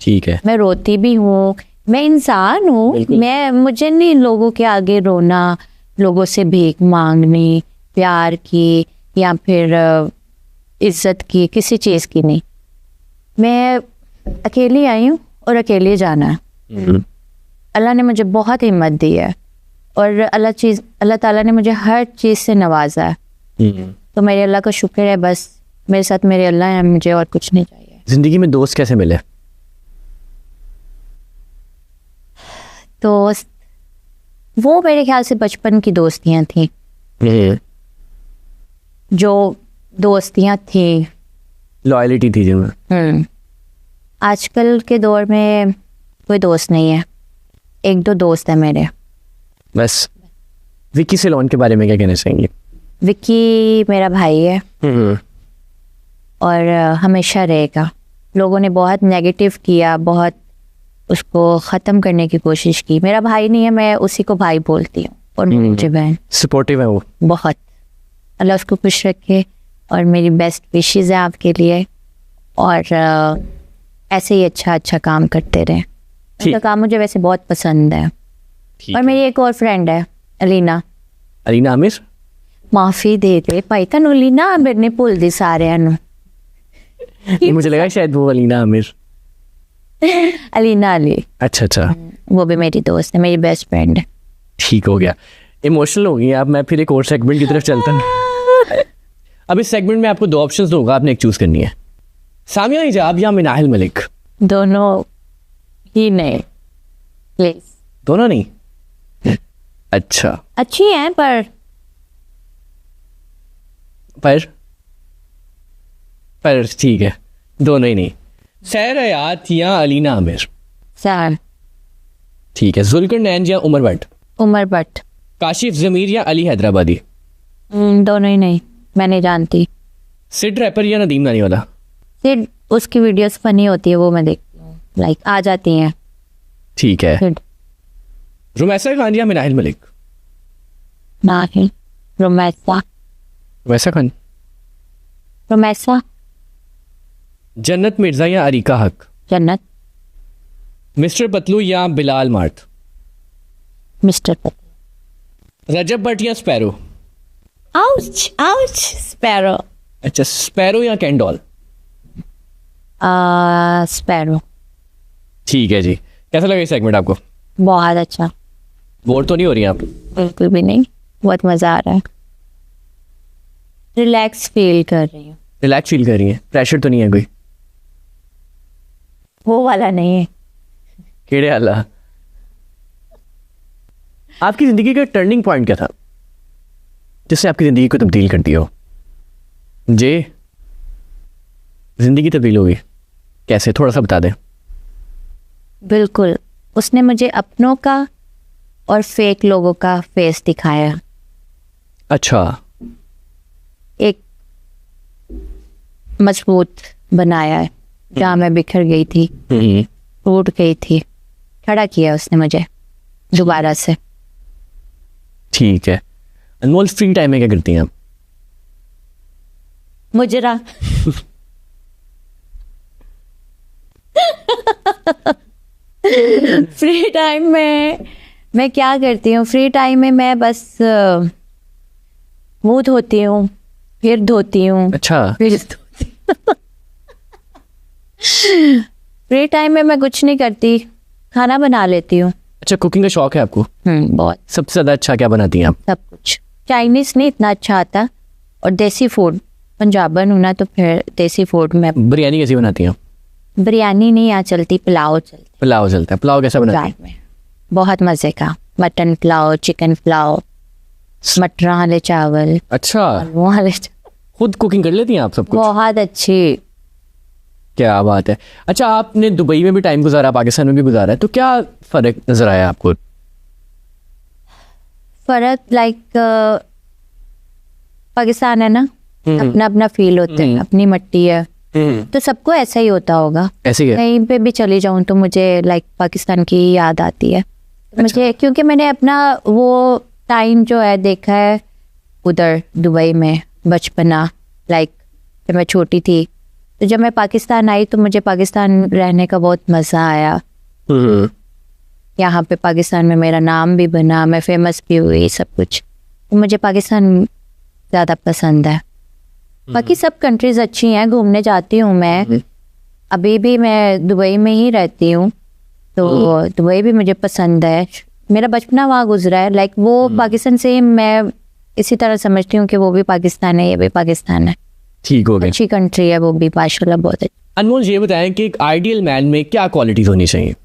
ठीक है। मैं रोती भी हूँ, मैं इंसान हूँ, मुझे नहीं लोगों के आगे रोना, लोगों से भीख मांगनी, प्यार की या फिर इज्जत की, किसी चीज़ की नहीं। मैं अकेली आई हूँ और अकेले जाना है। अल्लाह ने मुझे बहुत हिम्मत दी है और अल्लाह ताला ने मुझे हर चीज़ से नवाजा है। तो मेरे अल्लाह का शुक्र है, बस मेरे साथ मेरे अल्लाह है, मुझे और कुछ नहीं चाहिए। जिंदगी में दोस्त कैसे मिले? दोस्त वो मेरे ख्याल से बचपन की दोस्तियां थी, जो दोस्तियां थी, लॉयल्टी थी जिनमें। आजकल के दौर में कोई दोस्त नहीं है, एक दो दोस्त है मेरे बस। विक्की सेलोन के बारे में क्या कहना चाहेंगे? विक्की मेरा भाई है और हमेशा रहेगा। लोगों ने बहुत नेगेटिव किया, बहुत उसको ख़त्म करने की कोशिश की। मेरा भाई नहीं है, मैं उसी को भाई बोलती हूँ और मुझे बहन। सपोर्टिव है वो बहुत। अल्लाह उसको खुश रखे और मेरी बेस्ट विशेज़ है आपके लिए, और ऐसे ही अच्छा अच्छा काम करते रहें। उनका काम मुझे वैसे बहुत पसंद है। और मेरी एक और फ्रेंड है अलीना। अलीना आमिर? माफ़ी दे दे भाई, तनु अलीना आमिर ने भूल दी सारे मुझे लगा शायद वो अलीना आमिर। अलीना अली। अच्छा अच्छा, वो भी मेरी दोस्त है, मेरी बेस्ट फ्रेंड है। ठीक हो गया, इमोशनल हो गई आप। मैं फिर एक और सेगमेंट की तरफ चलता हूँ। अब इस सेगमेंट में आपको दो ऑप्शंस दूंगा, आपने एक चूज करनी है। सामिया हिजाब या मिनाहिल मलिक? दोनों ही नहीं, प्लीज। दोनों नहीं? अच्छा, अच्छी हैं पर ठीक है, दोनों ही नहीं। सैर हयात या अलीना आमिर? सैर। ठीक है। जुल्करनैन या उमर भट्ट? उमर भट्ट। काशिफ ज़मीर या अली हैदराबादी? दोनों ही नहीं, मैं नहीं जानती। सिड रैपर या नदीम नानीवाला? सिड, उसकी वीडियोस फनी होती है, वो मैं देखती हूँ, लाइक आ जाती हैं। ठीक है। सिड। रुमैसा खान या मिनाहिल मलिक? नहीं, रोमैसा। वैसा खान। रोमैसा। जन्नत मिर्जा या अरीका हक? जन्नत। मिस्टर पतलू या बिलाल मार्ट? मिस्टर पतलू। रजब भट्ट या स्पैरो? Ouch ouch, sparrow. अच्छा, स्पैरो या कैंडोल? स्पैरो। ठीक है जी। कैसा लगा ये सेगमेंट आपको? बहुत अच्छा। बोर तो नहीं हो रही आप? बिल्कुल भी नहीं, बहुत मज़ा आ रहा है। रिलैक्स फील कर रही हूँ। रिलैक्स फील कर रही है? प्रेशर तो नहीं है कोई? वो वाला नहीं है। केड़े आला? आपकी जिंदगी का टर्निंग पॉइंट क्या था जिससे आपकी जिंदगी को तब्दील कर दिया हो? जी, जिंदगी तब्दील होगी कैसे, थोड़ा सा बता दें। बिल्कुल, उसने मुझे अपनों का और फेक लोगों का फेस दिखाया। अच्छा। एक मजबूत बनाया है, जहाँ मैं बिखर गई थी, टूट गई थी, खड़ा किया उसने मुझे दोबारा से। ठीक है। अनमोल, फ्री टाइम में क्या करती हैं आप? मुजरा। फ्री टाइम में मैं क्या करती हूँ? फ्री टाइम में मैं बस मुंह धोती हूँ, फिर धोती हूँ, अच्छा। फिर धोती हूँ। फ्री टाइम में मैं कुछ नहीं करती, खाना बना लेती हूँ। अच्छा, कुकिंग का शौक है आपको? बहुत। सबसे ज्यादा अच्छा क्या बनाती हैं आप? सब कुछ। चाइनीज नहीं इतना अच्छा आता, और देसी फूड, पंजाबन हूँ ना, तो फिर देसी फूड में। बिरयानी कैसी बनाती हैं आप? बिरयानी नहीं यहाँ चलती, पुलाव चलती। पुलाव चलता है? पुलाव कैसा बनाती हैं? में बहुत मजे का, मटन पुलाव, चिकन पुलाव, मटर वाले चावल। अच्छा, वो वाले खुद कुकिंग कर लेती हैं आप सब कुछ? बहुत अच्छी। क्या बात है। अच्छा, आपने दुबई में भी टाइम गुजारा, पाकिस्तान में भी गुजारा है, तो क्या फ़र्क नज़र आया आपको? फर्क लाइक पाकिस्तान है ना, अपना अपना फील होता है, अपनी मट्टी है, तो सबको ऐसा ही होता होगा। ऐसे ही है? कहीं पे भी चली जाऊं तो मुझे लाइक पाकिस्तान की याद आती है। मुझे क्योंकि मैंने अपना वो टाइम जो है देखा है उधर दुबई में, बचपना, लाइक जब मैं छोटी थी, तो जब मैं पाकिस्तान आई तो मुझे पाकिस्तान रहने का बहुत मज़ा आया। यहाँ पे पाकिस्तान में मेरा नाम भी बना, मैं फेमस भी हुई, सब कुछ। तो मुझे पाकिस्तान ज़्यादा पसंद है। बाकी सब कंट्रीज अच्छी हैं, घूमने जाती हूँ मैं। अभी भी मैं दुबई में ही रहती हूँ, तो दुबई भी मुझे पसंद है। मेरा बचपना वहाँ गुजरा है, लाइक वो पाकिस्तान से मैं इसी तरह समझती हूँ कि वो भी पाकिस्तान है, ये भी पाकिस्तान है। ठीक हो गया। अच्छी कंट्री है वो भी, माशाल्लाह बहुत अच्छी। अनमोल, ये बताएं कि एक आइडियल मैन में क्या क्वालिटीज होनी चाहिए?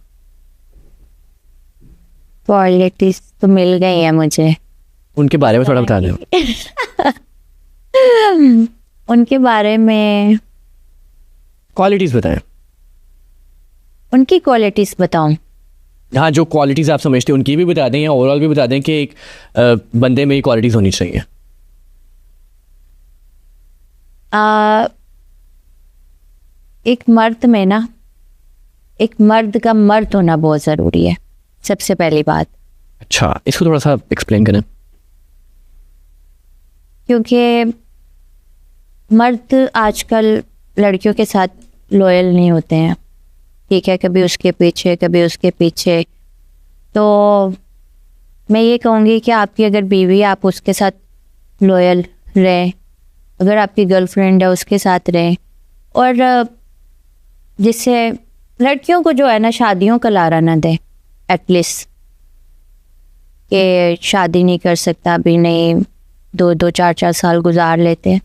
क्वालिटीज तो मिल गई है मुझे। उनके बारे में थोड़ा बता दें। उनके बारे में क्वालिटीज बताएं। उनकी क्वालिटीज बताऊं? हाँ, जो क्वालिटीज आप समझते हैं उनकी भी बता दें, या ओवरऑल भी बता दें कि एक बंदे में ये क्वालिटीज होनी चाहिए। एक मर्द में ना, एक मर्द का मर्द होना बहुत ज़रूरी है, सबसे पहली बात। अच्छा, इसको थोड़ा सा एक्सप्लेन करें। क्योंकि मर्द आजकल लड़कियों के साथ लॉयल नहीं होते हैं, ठीक है, कभी उसके पीछे कभी उसके पीछे। तो मैं ये कहूँगी कि आपकी अगर बीवी, आप उसके साथ लॉयल रहें, अगर आपकी गर्लफ्रेंड है उसके साथ रहें। और जिससे लड़कियों को जो है ना शादियों का लारा ना दें, एटलीस्ट कि शादी नहीं कर सकता अभी, नहीं, 2-2 4-4 साल गुजार लेते हैं,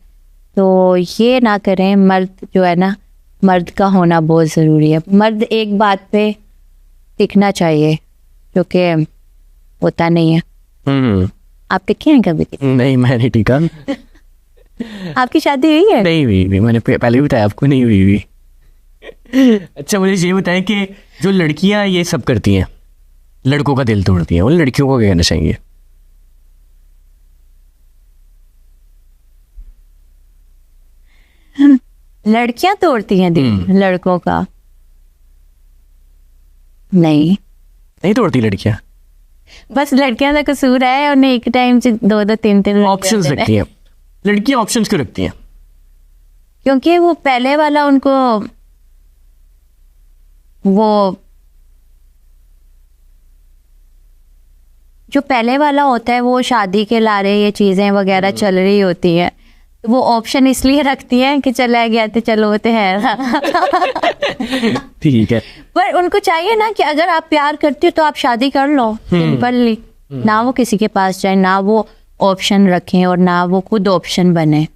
तो ये ना करें। मर्द जो है ना, मर्द का होना बहुत ज़रूरी है। मर्द एक बात पे टिकना चाहिए, जो कि होता नहीं है। आप टिके हैं कभी? नहीं, मैं नहीं टिका। आपकी शादी हुई है? नहीं हुई, मैंने पहले भी बताया आपको, नहीं हुई। अच्छा, मुझे ये बताएं कि जो लड़कियां ये सब करती हैं, लड़कों का दिल तोड़ती हैं, उन लड़कियों को क्या कहना चाहिए? लड़कियां तोड़ती हैं दिल लड़कों का? नहीं तोड़ती लड़कियां। बस लड़कियां का कसूर है, उन्हें एक टाइम से 2-2 3-3 ऑप्शंस रखती हैं लड़कियां। ऑप्शंस क्यों रखती हैं? क्योंकि वो पहले वाला उनको वो जो पहले वाला होता है, वो शादी के लारे ये चीजें वगैरह चल रही होती हैं, तो वो ऑप्शन इसलिए रखती हैं कि चला गया तो चलो होते हैं। ठीक है, पर उनको चाहिए ना कि अगर आप प्यार करती हो तो आप शादी कर लो, सिंपली। ना वो किसी के पास जाए, ना वो ऑप्शन रखें, और ना वो खुद ऑप्शन बने।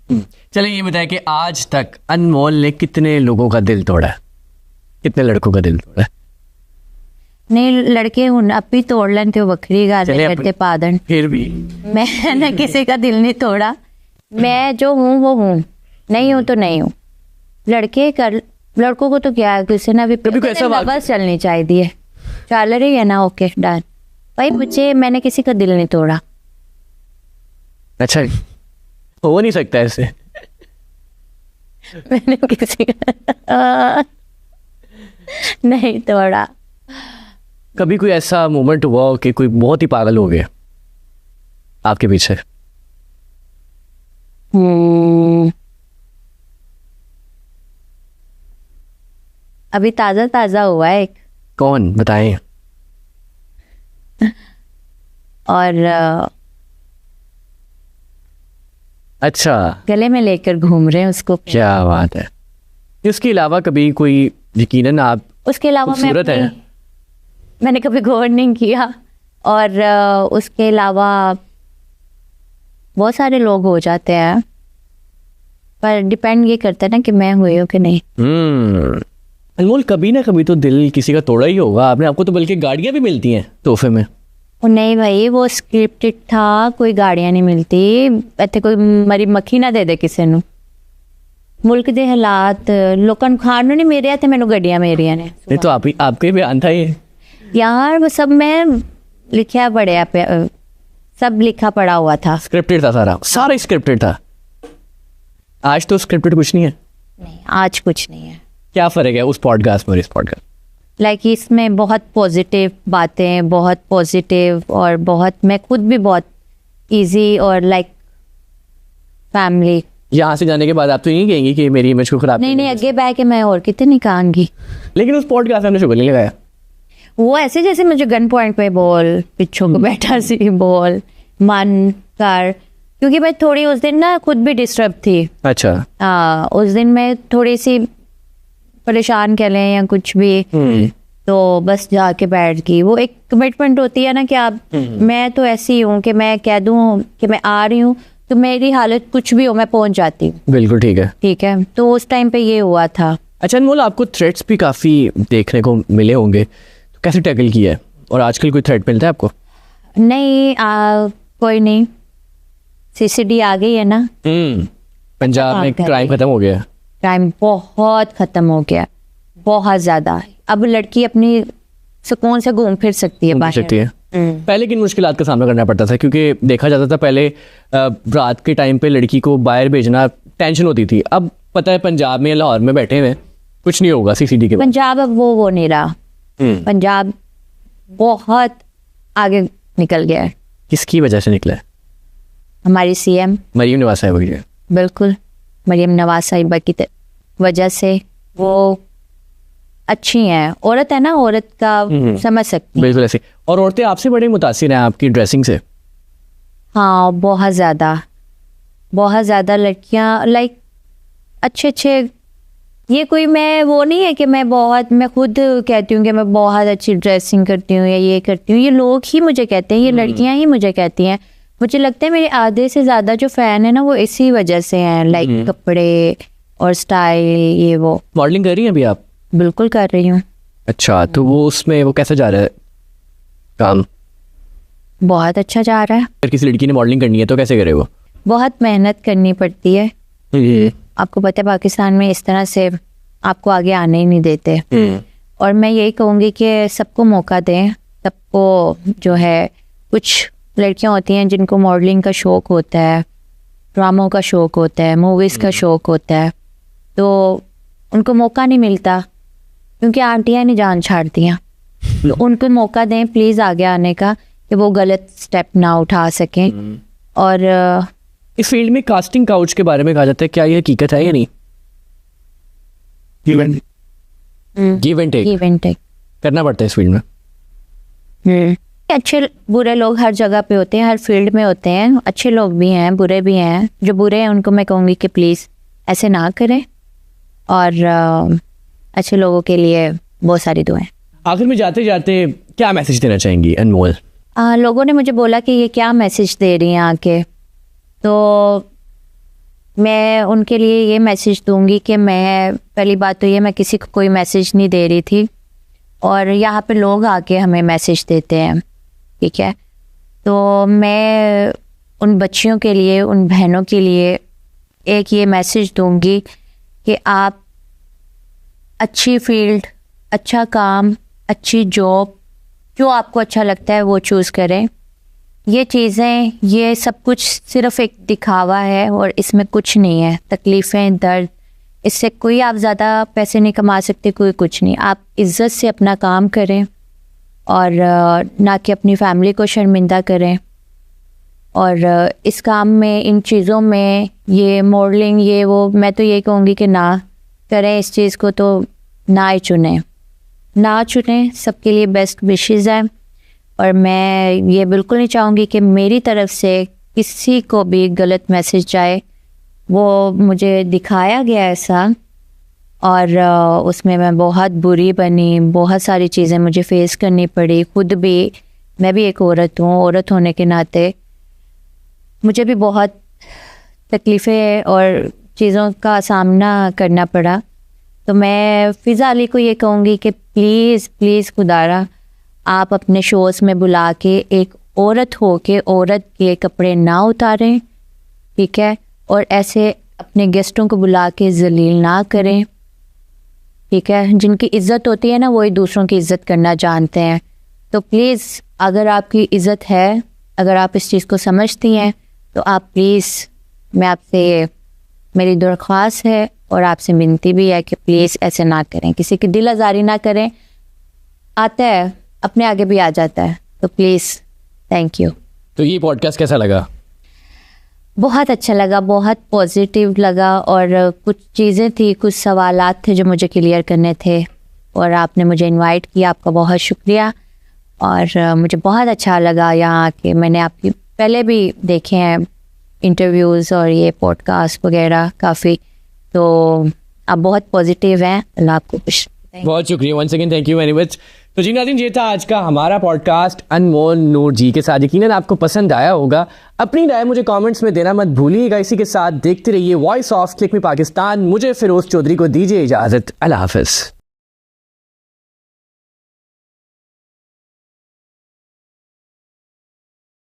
चलिए ये बताएं कि आज तक अनमोल ने कितने लोगों का दिल तोड़ा है? कितने लड़कों का दिल तोड़ा है? नहीं, लड़के हूं अब भी तोड़ लें तो बकरी गाल करते पादन। फिर भी मैंने किसी का दिल नहीं तोड़ा। मैं जो हूँ वो हूँ, नहीं हूँ तो नहीं हूँ। लड़कों को तो क्या है, किसी ने भी बस चलनी चाहिए, चल रही है ना, ओके डन भाई। मैंने किसी का दिल नहीं तोड़ा। अच्छा, हो नहीं सकता ऐसे। मैंने किसी का नहीं तोड़ा। कभी कोई ऐसा मोमेंट हुआ हो कि कोई बहुत ही पागल हो गया आपके पीछे? अभी ताजा ताजा हुआ है एक। कौन, बताएं। और अच्छा, गले में लेकर घूम रहे हैं उसको। क्या बात है। इसके अलावा कभी कोई, यकीनन आप उसके अलावा मैंने कभी गौर नहीं किया। और उसके अलावा बहुत सारे लोग हो जाते हैं, पर डिपेंड ये करता है ना कि मैं हुई हूँ कि नहीं। अनमोल, कभी ना कभी तो दिल किसी का तोड़ा ही होगा आपने। आपको तो बल्कि गाड़ियाँ भी मिलती हैं तोहफे में। नहीं भाई, वो स्क्रिप्टेड था, कोई गाड़ियाँ नहीं मिलती। ऐसे कोई मरी मक्खी ना दे दे किसी ਨੂੰ। मुल्क दे हालात लोगों ਨੂੰ ਖਾਣ ਨੂੰ ਨਹੀਂ ਮਿਲਿਆ ਤੇ ਮੈਨੂੰ ਗੱਡੀਆਂ ਮੇਰੀਆਂ ਨੇ ये तो आपके बयान था ये। यार वो सब मैं लिखा पढ़ा पे सब लिखा पढ़ा हुआ था। स्क्रिप्टेड था सारा स्क्रिप्टेड था। आज तो स्क्रिप्टेड कुछ नहीं है। नहीं आज कुछ नहीं है। क्या फर्क है उस पॉडकास्ट में और इस पॉडकास्ट? लाइक इसमें बहुत पॉजिटिव बातें, बहुत पॉजिटिव और बहुत मैं खुद भी बहुत इजी और लाइक फैमिली। यहाँ से जाने के बाद आप तो नहीं कहेंगी कि मेरी इमेज को खराब नहीं नहीं आगे बैठ के मैं और कितनी कहांगी। लेकिन उस पॉडकास्ट में हमने शुगर नहीं लगाया। वो ऐसे जैसे मुझे गन पॉइंट पे बोल, पिछों को बैठा सी बोल, मन कर, क्योंकि मैं थोड़ी उस दिन ना खुद भी डिस्टर्ब थी। अच्छा। उस दिन मैं थोड़ी सी परेशान कह लें या कुछ भी, तो बस जाके बैठ गई। वो एक कमिटमेंट होती है ना कि आप मैं तो ऐसी हूँ कि मैं कह दूँ कि मैं आ रही हूँ तो मेरी हालत कुछ भी हो मैं पहुंच जाती हूँ। बिल्कुल ठीक है। ठीक है, तो उस टाइम पे ये हुआ था। अच्छा अनमोल, आपको थ्रेट्स भी काफ़ी देखने को मिले होंगे, तो कैसे टैकल किया है? और आजकल कोई थ्रेट मिलता है आपको? नहीं कोई नहीं, सीसीडी आ गई है ना। पंजाब में क्राइम खत्म हो गया। क्राइम बहुत खत्म हो गया, बहुत ज्यादा। अब लड़की अपनी सुकून से घूम फिर सकती है घूम बाहर। सकती है। पहले किन मुश्किलात का सामना करना पड़ता था? क्योंकि देखा जाता था पहले रात के टाइम पे लड़की को बाहर भेजना टेंशन होती थी। अब पता है पंजाब में, लाहौर में बैठे हुए कुछ नहीं होगा सीसीडी के बाद। पंजाब अब वो नहीं रहा। पंजाब बहुत आगे निकल गया है। किसकी वजह से निकला है? हमारी सीएम मरीम नवाज साहिबा की। बिल्कुल, मरीम नवाज साहिबा की वजह से वो अच्छी हैं। औरत है ना, औरत का समझ सकती है। बिल्कुल ऐसे। और औरतें आपसे बड़ी मुतासिर हैं आपकी ड्रेसिंग से। हाँ बहुत ज़्यादा लड़कियां लाइक अच्छे ये कोई मैं वो नहीं है कि मैं खुद कहती हूँ कि मैं बहुत अच्छी ड्रेसिंग करती हूँ या ये करती हूँ। ये लोग ही मुझे कहते हैं, ये लड़कियां ही मुझे कहती हैं। मुझे लगता है मेरे आधे से ज़्यादा जो फ़ैन है ना वो इसी वजह से हैं, लाइक कपड़े और स्टाइल ये वो। मॉडलिंग कर रही हैं अभी आप? बिल्कुल कर रही हूँ। अच्छा, तो वो उसमें वो कैसा जा रहा है काम? बहुत अच्छा जा रहा है। अगर किसी लड़की ने मॉडलिंग करनी है तो कैसे करे वो? बहुत मेहनत करनी पड़ती है। आपको पता है पाकिस्तान में इस तरह से आपको आगे आने ही नहीं देते। और मैं यही कहूँगी कि सबको मौका दें। सबको जो है, कुछ लड़कियाँ होती हैं जिनको मॉडलिंग का शौक़ होता है, ड्रामों का शौक़ होता है, मूवीज़ का शौक़ होता है, तो उनको मौका नहीं मिलता क्योंकि आंटियाँ नहीं जान छाड़ती हैं। उनको मौका दें प्लीज़ आगे आने का, कि वो गलत स्टेप ना उठा सकें। और इस फील्ड में कास्टिंग काउच के बारे में कहा जाता है, क्या ये हकीकत है या नहीं? गिव एंड टेक करना पड़ता है इस फील्ड में। अच्छे बुरे लोग हर जगह पे होते हैं, हर फील्ड में होते हैं। अच्छे लोग भी हैं, बुरे भी हैं। जो बुरे हैं उनको मैं कहूँगी कि प्लीज़ ऐसे ना करें, और अच्छे लोगों के लिए बहुत सारी दुआएं। आखिर में जाते जाते क्या मैसेज देना चाहेंगी अनमोल? लोगों ने मुझे बोला कि ये क्या मैसेज दे रही हैं आके, तो मैं उनके लिए ये मैसेज दूंगी कि मैं पहली बात तो ये, मैं किसी को कोई मैसेज नहीं दे रही थी, और यहाँ पे लोग आके हमें मैसेज देते हैं। ठीक है, तो मैं उन बच्चियों के लिए, उन बहनों के लिए एक ये मैसेज दूंगी कि आप अच्छी फील्ड, अच्छा काम, अच्छी जॉब, जो आपको अच्छा लगता है वो चूज़ करें। ये चीज़ें, ये सब कुछ सिर्फ एक दिखावा है और इसमें कुछ नहीं है। तकलीफ़ें, दर्द, इससे कोई आप ज़्यादा पैसे नहीं कमा सकते, कोई कुछ नहीं। आप इज़्ज़त से अपना काम करें और ना कि अपनी फैमिली को शर्मिंदा करें। और इस काम में, इन चीज़ों में, ये मॉडलिंग, ये वो, मैं तो ये कहूँगी कि ना करें इस चीज़ को, तो ना ही चुनें, ना चुनें। सबके लिए बेस्ट विशेज़ हैं। और मैं ये बिल्कुल नहीं चाहूँगी कि मेरी तरफ से किसी को भी गलत मैसेज जाए। वो मुझे दिखाया गया ऐसा, और उसमें मैं बहुत बुरी बनी, बहुत सारी चीज़ें मुझे फेस करनी पड़ी। खुद भी, मैं भी एक औरत हूँ, औरत होने के नाते मुझे भी बहुत तकलीफ़ें और चीज़ों का सामना करना पड़ा। तो मैं फ़िज़ा अली को ये कहूँगी कि प्लीज़ खुदारा आप अपने शोज़ में बुला के एक औरत हो के औरत के कपड़े ना उतारें। ठीक है, और ऐसे अपने गेस्टों को बुला के जलील ना करें, ठीक है। जिनकी इज्जत होती है ना वही दूसरों की इज्जत करना जानते हैं। तो प्लीज़ अगर आपकी इज्जत है, अगर आप इस चीज़ को समझती हैं तो आप प्लीज़, मैं आपसे, मेरी दरख्वास्त है और आपसे विनती भी है कि प्लीज़ ऐसे ना करें, किसी की दिल आज़ारी ना करें। आता है अपने आगे भी आ जाता है, तो प्लीज़ थैंक यू। तो ये पॉडकास्ट कैसा लगा? बहुत अच्छा लगा, बहुत पॉजिटिव लगा, और कुछ चीज़ें थी, कुछ सवालात थे जो मुझे क्लियर करने थे और आपने मुझे इनवाइट किया, आपका बहुत शुक्रिया। और मुझे बहुत अच्छा लगा यहाँ आके। मैंने आपकी पहले भी देखे हैं इंटरव्यूज़ और ये पॉडकास्ट वगैरह काफ़ी, तो आप बहुत पॉजिटिव हैं। अल्लाह आपको खुश। बहुत शुक्रिया, once again thank you very much. तो जी नाज़रीन, ये था आज का हमारा पॉडकास्ट अनमोल नूर जी के साथ। यकीनन आपको पसंद आया होगा। अपनी राय मुझे कमेंट्स में देना मत भूलिएगा। इसी के साथ देखते रहिए वॉइस ऑफ क्लिक मी पाकिस्तान। मुझे फिरोज चौधरी को दीजिए इजाज़त। अल्लाह हाफ़िज़।